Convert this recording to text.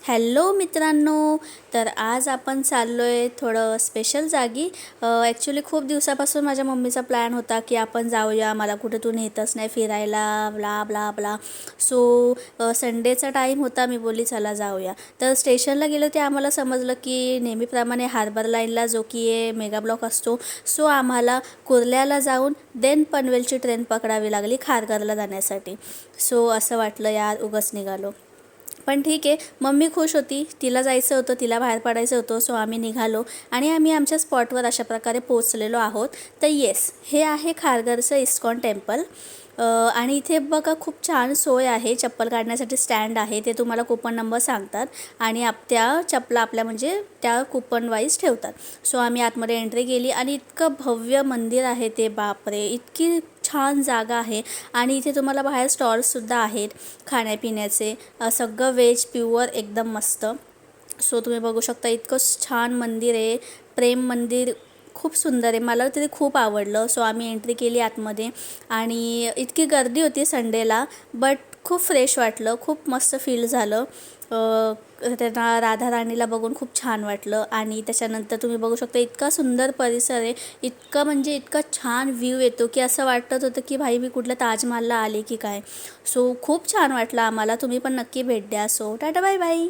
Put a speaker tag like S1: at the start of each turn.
S1: Hello मित्रांनो. तर आज आपण चाललो आहे थोडं स्पेशल जागी. ॲक्च्युली खूप दिवसापासून माझ्या मम्मीचा प्लॅन होता की आपण जाऊया, मला कुठे तू नेतच नाही फिरायला, ब्ला ब्ला ब्ला. सो संडेचा टाईम होता, मी बोलली चला जाऊया. तर स्टेशनला गेलो ते आम्हाला समजलं की नेहमीप्रमाणे हार्बर लाईनला जो की मेगा ब्लॉक असतो, सो आम्हाला कुर्ल्याला जाऊन देन पनवेलची ट्रेन पकडावी लागली खारघरला जाण्यासाठी. सो असं वाटलं यार उगाच निघालो. पण ठीक आहे, मम्मी खुश होती, तिला जायचं होतं, तिला बाहेर पडायचं होतं. सो आम्ही निघालो आणि आम्ही आमच्या स्पॉटवर अशा प्रकारे पोचलेलो आहोत. तर येस, हे आहे खारघरचं इस्कॉन टेम्पल. आणि इथे बघा खूप छान सोय आहे, चप्पल काढण्यासाठी स्टँड आहे, ते तुम्हाला कूपन नंबर सांगतात आणि त्या चपला आपल्या म्हणजे त्या कूपन वाईज ठेवतात. सो आम्ही आतमध्ये एंट्री केली आणि इतकं भव्य मंदिर आहे ते, बापरे, इतकी छान जागा आहे. आणि इथे तुम्हाला बाहेर स्टॉल्ससुद्धा आहेत खाण्यापिण्याचे, सगळं व्हेज प्युअर एकदम मस्त. सो तुम्ही बघू शकता, इतकं छान मंदिर आहे, प्रेम मंदिर, खूप सुंदर आहे, मला तरी खूप आवडलं. सो आम्ही एंट्री केली आतमध्ये आणि इतकी गर्दी होती संडेला, बट खूप फ्रेश वाटलं, खूप मस्त फील झालं. त्यांना राधाराणीला बघून खूप छान वाटलं. आणि त्याच्यानंतर तुम्ही बघू शकता, इतका सुंदर परिसर आहे, इतका म्हणजे इतका छान व्ह्यू येतो की असं वाटत होतं की भाई मी कुठल्या ताजमहलला आले की काय. सो खूप छान वाटलं आम्हाला, तुम्ही पण नक्की भेट द्या. So tata bye bye.